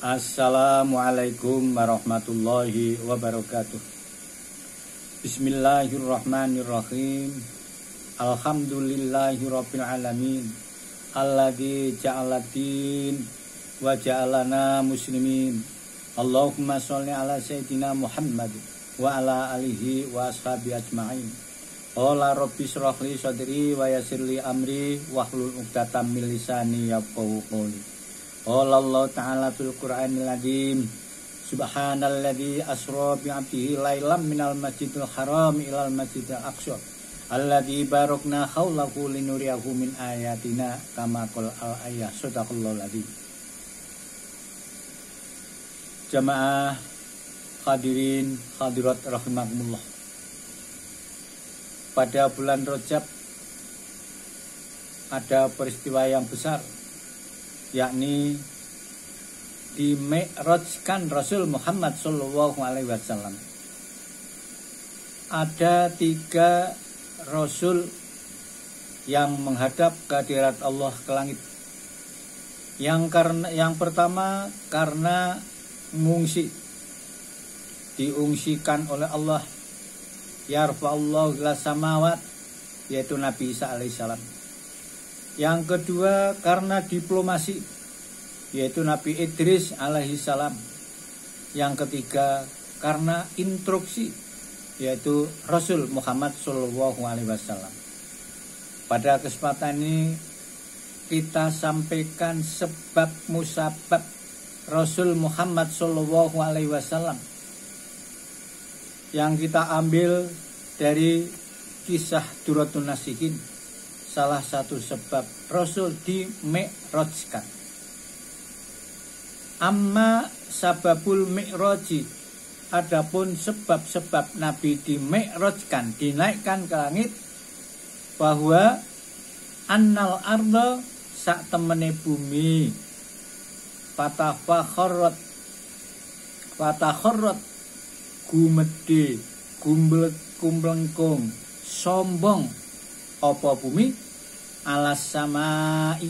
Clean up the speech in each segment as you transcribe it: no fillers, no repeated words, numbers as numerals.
Assalamualaikum warahmatullahi wabarakatuh. Bismillahirrahmanirrahim. Alhamdulillahirabbil alamin. Alladzi ja'alatin wa ja'alana muslimin. Allahumma sholli ala sayyidina Muhammad wa ala alihi wa ashabi ajma'in. Qala rabbi shrah li sadri wa yassir li amri wahlul 'uqdatam min lisani yafqahu qawli. Qala Allah ta'ala fil Qur'anil Azim. Subhanalladzi asra bi 'abdihi lailam minal masjidil haram ilal masjidil aqsa alladzi barakna haulahu linuriyahu min ayatina kama qala al-ayah. Shadaqallahul azim. Jamaah hadirin hadirat rahimakumullah. Pada bulan Rajab ada peristiwa yang besar, yakni di-mi'rajkan Rasul Muhammad sallallahu alaihi wasallam. Ada 3 Rasul yang menghadap ke hadirat Allah ke langit. Yang pertama karena mengungsi, diungsikan oleh Allah, yarfa'allahu ila samawat, yaitu Nabi Isa alaihissalam. Yang kedua karena diplomasi, yaitu Nabi Idris alaihissalam. Yang ketiga karena instruksi, yaitu Rasul Muhammad sallallahu alaihi wasallam. Pada kesempatan ini kita sampaikan sebab musabab Rasul Muhammad sallallahu alaihi wasallam yang kita ambil dari kisah Duratun Nasihin, salah satu sebab Rasul di-mi'rajkan. Amma sababul mi'raji, adapun sebab-sebab Nabi di-mi'rajkan, dinaikkan ke langit, bahwa annal arda sak temene bumi fatafakharat gumedhe kumblengkung sombong apa bumi alas samai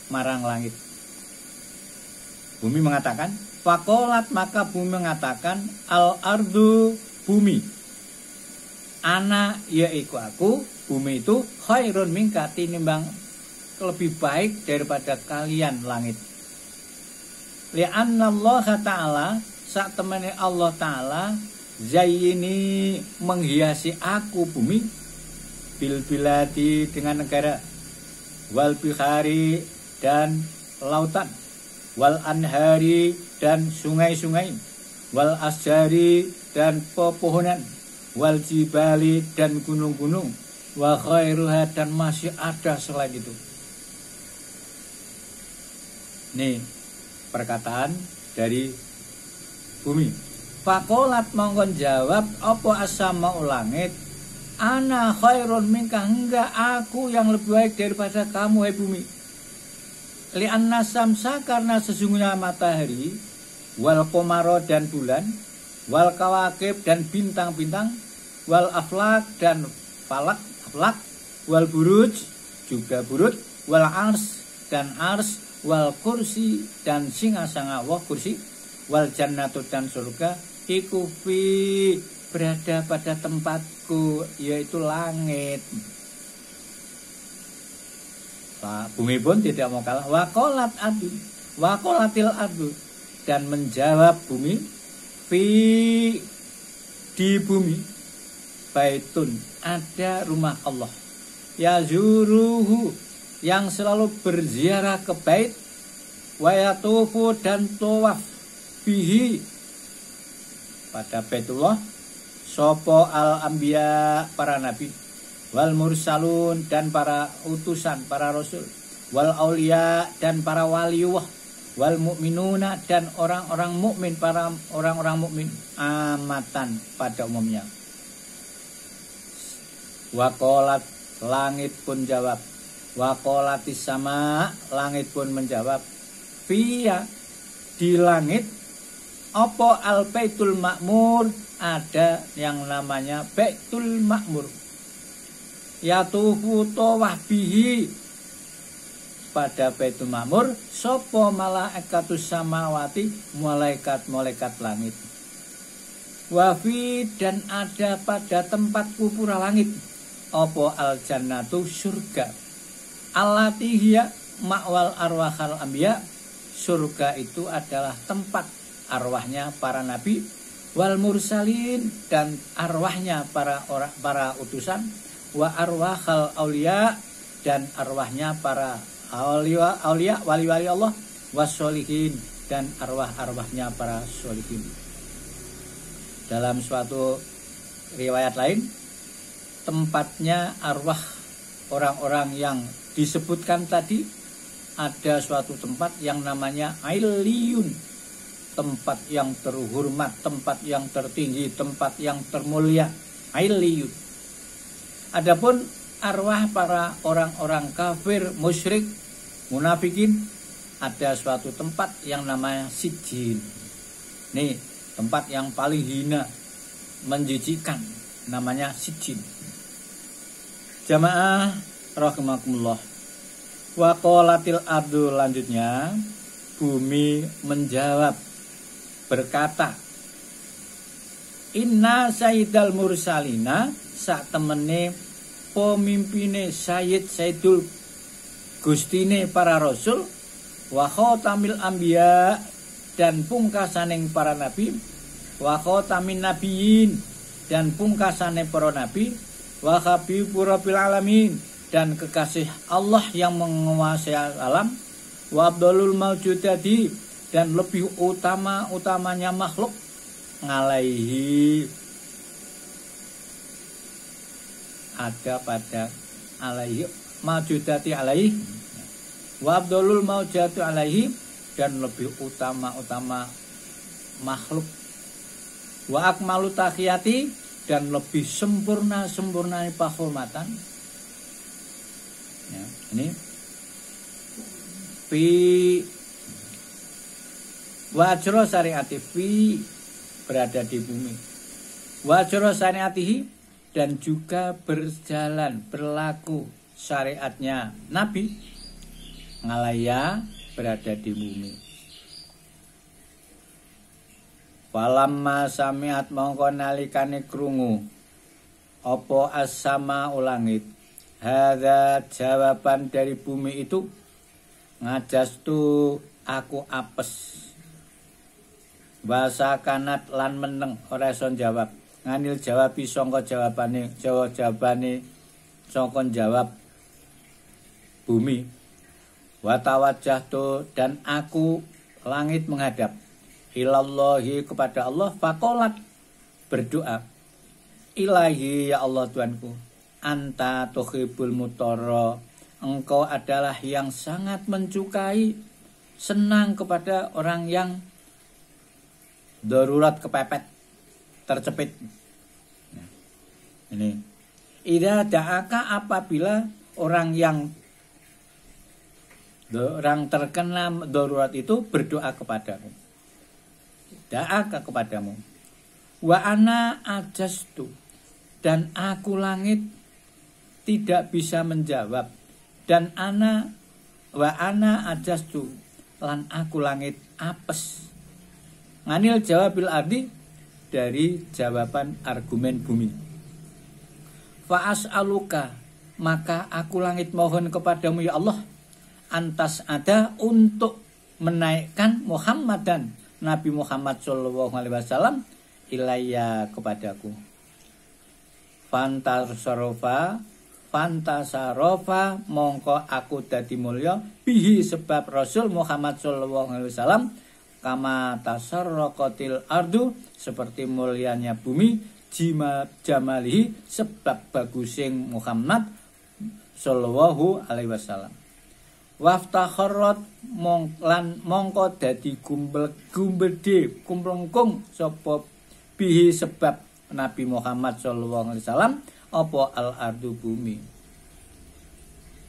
marang langit. Bumi mengatakan, fakolat, maka bumi mengatakan, al ardu bumi, ana yaiku aku, bumi itu khairun minka, tinimbang lebih baik daripada kalian langit. Li'anna Allah Ta'ala, sak temene Allah Ta'ala, zayyini menghiasi aku bumi, bil biladi dengan negara, wal bihari dan lautan, wal anhari dan sungai-sungai, wal asjari dan pepohonan, wal jibali dan gunung-gunung, wa khairuha dan masih ada selain itu. Nih perkataan dari bumi. Fakolat mongkon jawab apa as-sama'u langit, ana khairun minka, enggak, aku yang lebih baik daripada kamu hai bumi. Li'anna samsa, karena sesungguhnya matahari, wal qamara dan bulan, wal kawakib dan bintang-bintang, wal aflak dan falak, wal buruj juga burut, wal ars dan ars, wal kursi dan singasanga Allah kursi, wal jannatu dan surga, iku fi berada pada tempatku, yaitu langit. Nah, bumi pun tidak mau kalah. Wakolatil adu, dan menjawab bumi, fi di bumi, baitun ada rumah Allah, yazuruhu yang selalu berziarah ke bait, wayatufu dan tawaf bihi pada Baitullah, sopo al-anbiya para nabi, wal mursalun dan para utusan, para rasul, wal aulia dan para waliullah, wal mu'minuna dan orang-orang mukmin, para orang-orang mukmin amatan pada umumnya. Waqalat, langit pun jawab, waqalatis sama, langit pun menjawab, fiya di langit, apa al baitul ma'mur, ada yang namanya Baitul Ma'mur, yatufu tawah bihi pada Baitul Ma'mur sapa malaikatus samawati, malaikat-malaikat langit. Wafi dan ada pada tempat kupura langit apa al jannatu surga. Allati hiya ma'wal arwahal anbiya, surga itu adalah tempat arwahnya para nabi, wal mursalin dan arwahnya para utusan, wa arwahal aulia dan arwahnya para aulia wali-wali Allah, wassolihin dan arwah-arwahnya para solihin. Dalam suatu riwayat lain, tempatnya arwah orang-orang yang disebutkan tadi, ada suatu tempat yang namanya Ailiyun, tempat yang terhormat, tempat yang tertinggi, tempat yang termulia, Ailiyun. Adapun arwah para orang-orang kafir, musyrik, munafikin, ada suatu tempat yang namanya Sijin. Nih, tempat yang paling hina, menjijikkan, namanya Sijin. Jamaah rahimakumullah. Wa qalatil ardu, lanjutnya bumi menjawab berkata, inna sayyidal mursalina, sak temene pemimpine sayyidul gustine para rasul, wa khatamil anbiya dan pungkasaning para nabi, wa khatamin nabiyyin dan pungkasane para nabi, wa habibur rabbil alamin dan kekasih Allah yang menguasai alam, wa abdalul maujudati dan lebih utamanya makhluk, alaihi ada pada alaihi maujudati alaihi, wa abdalul maujudati alaihi dan lebih utama makhluk, wa akmalu tahiyati dan lebih sempurna penghormatan. Ya, ini fi wajro syariati, fi berada di bumi, wajro syariatihi dan juga berjalan berlaku syariatnya Nabi, ngalaya berada di bumi. Falamma samiat mongko nalikane krungu apa as-sama ulangit, hadza jawaban dari bumi itu, ngajastu aku apes, basa kanat lan meneng ora iso jawab, nganil jawabi sangka jawabane sangka jawab bumi. Wa tawajjahtu dan aku langit menghadap, ilallahi kepada Allah, faqalat berdoa, ilahi ya Allah Tuanku, anta tuhibbul mutara, engkau adalah yang sangat mencukai, senang kepada orang yang darurat, kepepet, tercepit. Nah, ini idza da'aka, apabila orang terkena darurat itu berdoa kepadamu, da'aka kepadamu. Wa ana ajastu dan aku langit tidak bisa menjawab, dan wa ana ajastu lan aku langit apes, nganil jawabil ardi dari jawaban argumen bumi. Fa as'aluka, maka aku langit mohon kepadamu ya Allah, antas ada untuk menaikkan Muhammadan, Nabi Muhammad sallallahu alaihi wasallam, ilayya kepadaku. Fantasarofa mongko aku dadi mulya bihi sebab Rasul Muhammad sallallahu alaihi wasallam, kama tasarraqatil ardu seperti mulianya bumi, jamalihi sebab bagusing Muhammad sallallahu alaihi wasallam. Waftakharat mongko dadi gumbede kumplengkung sapa bihi sebab Nabi Muhammad sallallahu alaihi wasallam apa al ardu bumi.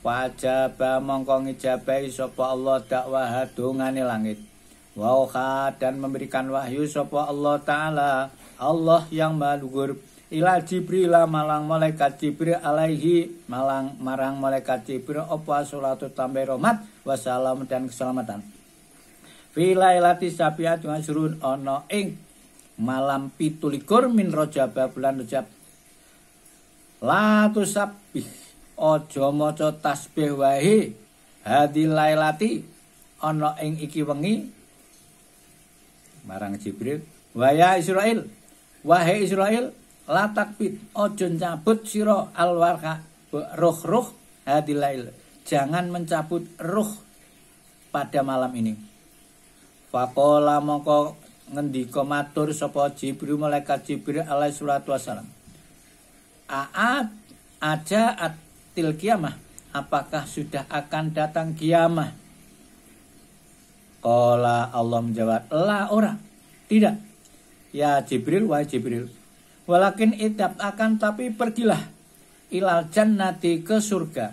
Wajaba mongko ngijabahi sapa Allah dakwah dongane langit. Wauha dan memberikan wahyu sapa Allah taala, Allah yang maha luhur, ila Jibril malang malaikat Jibril alaihi marang malaikat Jibril apa salatu tambe rahmat wassalam dan keselamatan fi lailati sabiatu asrun ana ing malam 17 min Rajab bulan Rajab la tusabbih aja maca tasbih wae hadil lailati ana ing iki wengi marang Jibril waya Israil wahai Israil la takbit ojo cabut sira alwarqa ruh hadilail jangan mencabut ruh pada malam ini faqala mongko ngendika matur sapa Jibril malaikat Jibril alaihi salatu wasalam aja atil kiamah apakah sudah akan datang kiamah qala Allah menjawab la ora tidak ya Jibril wahai Jibril walakin idab akan tapi pergilah ilal jannati ke surga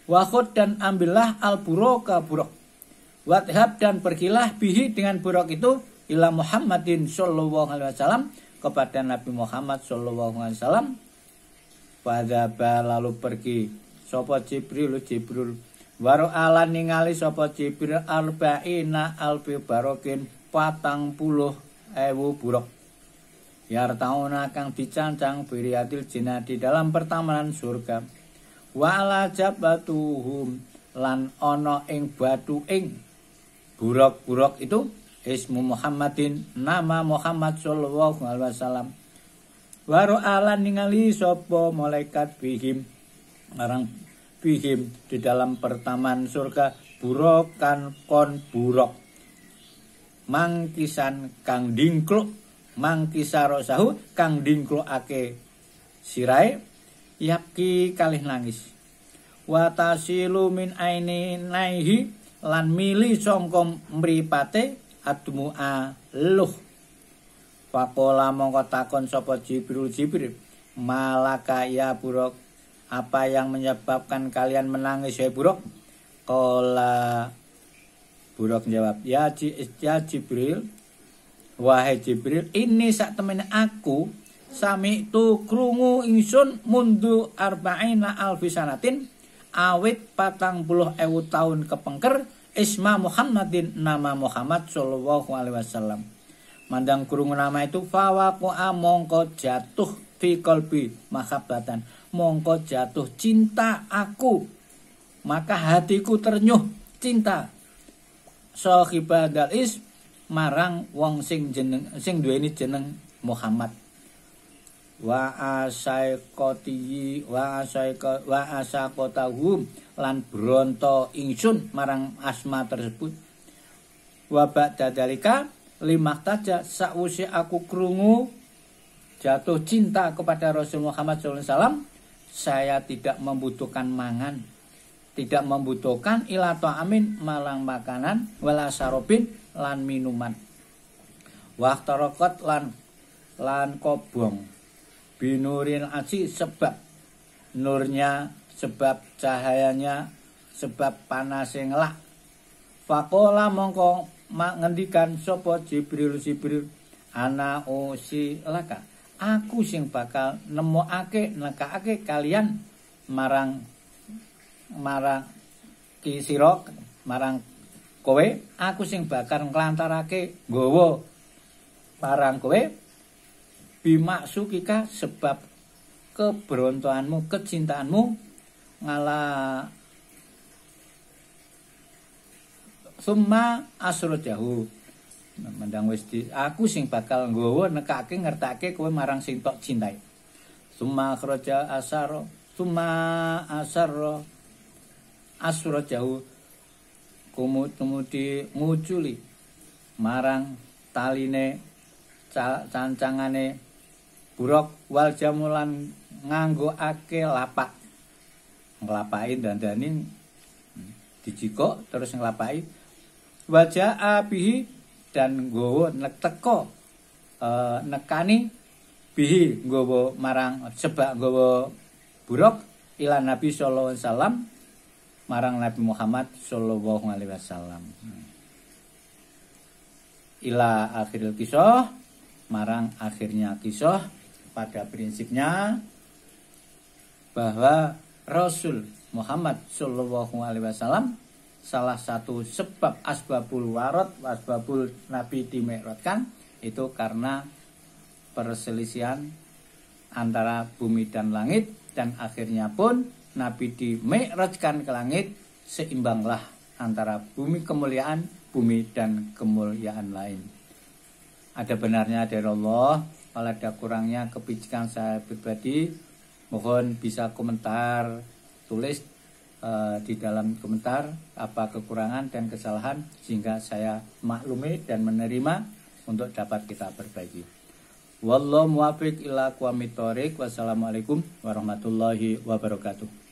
wakhud dan ambillah al buraka buruk wadhab dan pergilah bihi dengan buruk itu ila Muhammadin sallallahu alaihi wasallam kepada Nabi Muhammad sallallahu alaihi wasallam pada lalu pergi sapa Jibril waro ala ningali sapa Jibril arba'ina alfi barokin 40.000 buruk yartauna kang dicancang biriatil jinnah di dalam pertamanan surga wala jabatuhum lan ana ing batu ing buruk-buruk itu ismu Muhammadin nama Muhammad sallallahu alaihi wasallam waro ala ningali sapa malaikat bihim marang bihim di dalam pertamanan surga burokan kon buruk mangkisan kang dingkluk mangkisaro sahu kang dingklukake sirahe yapki kalih nangis watasilu min aini naihi lan mili sangka mripate admu'a luh faqala mongko takon sapa Jibril malaka ya buruk apa yang menyebabkan kalian menangis ya buruk qala buruk jawab ya Jibril wahai Jibril ini sak temene aku sami tu krungu ingsun mundu arba'ina alfisanatin awit 40.000 tahun kepengker isma Muhammadin nama Muhammad sallallahu alaihi wasallam mandang krungu nama itu fawaqa mongko jatuh fi qalbi mahabbatan mongko jatuh cinta aku maka hatiku ternyuh cinta sahibadal is marang wong sing duweni jeneng Muhammad wa asaqotahum lan bronto ingsun marang asma tersebut wa ba'da dalika limaktaja sakwise aku krungu jatuh cinta kepada Rasul Muhammad SAW saya tidak membutuhkan mangan tidak membutuhkan ila ta'amin malang makanan wala sarobin lan minuman waqtaraqat lan kobong binurin aci sebab nurnya sebab cahayanya sebab panase ngelak faqala mongko ngendikan sapa Jibril ana usilaka aku sing bakal nekake kalian marang kisira marang kowe aku sing bakal nglantarake nggawa marang kowe bimaksukika sebab keberontoanmu kecintaanmu ngala summa asrojahu mendang wis aku sing bakal nggawa nekake ngertake kowe marang sing tok cintai summa akhraja asaro summa asarro asrojahu kumudi nguculi marang taline cancangane buruk wal jamulan nganggoake lapak nglapaki dandani dijikok terus nglapaki wajah bihi dan nggawa teko nekani bihi nggawa marang sebab nggawa buruk ila Nabi sallallahu alaihi wasallam marang Nabi Muhammad sallallahu alaihi wasallam ila akhiril kisah marang akhirnya kisah pada prinsipnya bahwa Rasul Muhammad Shallallahu Alaihi Wasallam salah satu sebab asbabul warad, asbabul Nabi dimi'rajkan itu karena perselisihan antara bumi dan langit, dan akhirnya pun Nabi dimi'rajkan ke langit, seimbanglah antara bumi kemuliaan, bumi dan kemuliaan lain. Ada benarnya dari Allah, kalau ada kurangnya kepicikan saya pribadi, mohon bisa komentar, tulis di dalam komentar apa kekurangan dan kesalahan sehingga saya maklumi dan menerima untuk dapat kita perbaiki. Wallahu muwaffiq ila aqwamit thoriq. Wassalamualaikum warahmatullahi wabarakatuh.